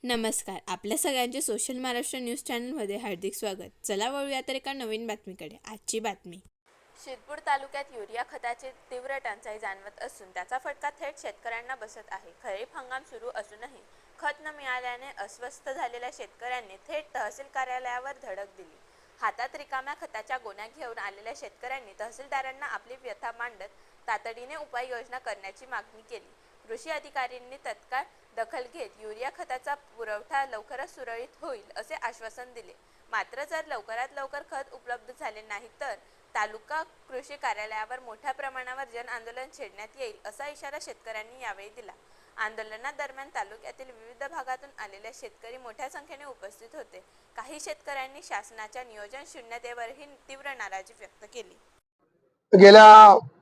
नमस्कार. आपल्या सगळ्यांचे सोशल महाराष्ट्र न्यूज चॅनलमध्ये हार्दिक स्वागत. चला वळूया तर एका नवीन बातमीकडे. आजची बातमी. शिरपूर तालुक्यात युरिया खताची तीव्र टंचाई जाणवत असून त्याचा फटका थेट शेतकऱ्यांना बसत आहे. खरीप हंगाम सुरू असूनही खत न मिळाल्याने अस्वस्थ झालेल्या शेतकऱ्यांनी थेट तहसील कार्यालयावर धडक दिली. हातात रिकाम्या खताच्या गोण्या घेऊन आलेल्या शेतकऱ्यांनी तहसीलदारांना आपली व्यथा मांडत तातडीने उपाययोजना करण्याची मागणी केली. कृषी अधिकाऱ्यांनी तत्काळ दखल घेत युरिया खताचा पुरवठा लवकरच सुरळीत होईल असे आश्वासन दिले. मात्र जर लवकरात लवकर खत उपलब्ध झाले नाही तर तालुका कृषी कार्यालयावर मोठ्या प्रमाणावर जन आंदोलन छेडण्यात येईल असा इशारा शेतकऱ्यांनी यावेळी दिला. आंदोलनादरम्यान तालुक्यातील विविध भागातून आलेले शेतकरी मोठ्या संख्येने उपस्थित होते. काही शेतकऱ्यांनी शासनाच्या नियोजन शून्यतेवरही तीव्र नाराजी व्यक्त केली. गेल्या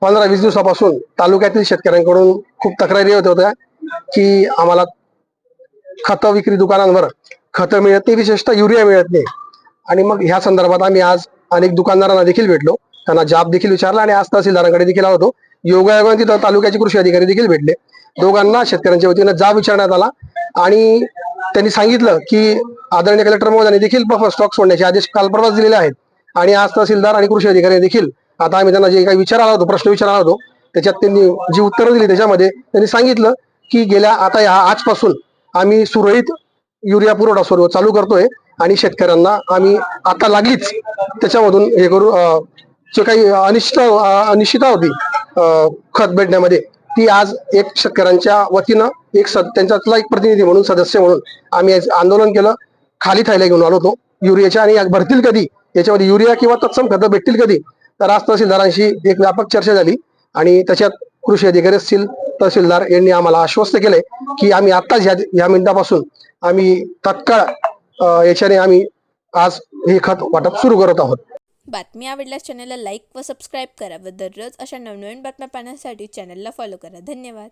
15-20 दिवसापासून तालुक्यातील शेतकऱ्यांकडून खूप तक्रारी होत होत्या की आम्हाला खत विक्री दुकानांवर खतं मिळत नाही, विशेषतः युरिया मिळत नाही. आणि मग ह्या संदर्भात आम्ही आज अनेक दुकानदारांना देखील भेटलो, त्यांना जाब देखील विचारला आणि आज तहसीलदारांकडे देखील आलो होतो. योगायोगाने तिथं तालुक्याचे कृषी अधिकारी देखील भेटले. दोघांना शेतकऱ्यांच्या वतीनं जाब विचारण्यात आला आणि त्यांनी सांगितलं की आदरणीय कलेक्टर महोदयांनी देखील बफर स्टॉक सोडण्याचे आदेश काल परवाच दिलेले आहेत. आणि आज तहसीलदार आणि कृषी अधिकारी देखील आता आम्ही त्यांना जे काही विचारला होतो, प्रश्न विचारला होतो, त्याच्यात त्यांनी जी उत्तरं दिली त्याच्यामध्ये त्यांनी सांगितलं की गेल्या आता आजपासून आम्ही सुरळीत युरिया पुरवठा सर्व चालू करतोय आणि शेतकऱ्यांना आम्ही आता लागलीच त्याच्यामधून हे करू. जे काही अनिश्चितता होती खत भेटण्यामध्ये, ती आज एक शेतकऱ्यांच्या वतीनं त्यांच्यातला एक प्रतिनिधी म्हणून, सदस्य म्हणून आम्ही आंदोलन केलं. खाली थैल्या घेऊन आलो होतो युरियाच्या आणि भरतील कधी याच्यामध्ये युरिया किंवा तत्सम खतं भेटतील कधी. तर आज तहसीलदारांशी एक व्यापक चर्चा झाली आणि त्याच्यात कृषी अधिकारी असतील, तहसीलदार यांनी आम्हाला आश्वस्त केलंय की आम्ही आत्ताच या मिनिटापासून आम्ही तत्काळ याच्याने आम्ही आज हे खत वाटप सुरू करत आहोत. बातमी आवडल्यास चॅनलला लाईक व सबस्क्राईब करा व दररोज अशा नवनवीन बातम्या पाहण्यासाठी चॅनलला फॉलो करा. धन्यवाद.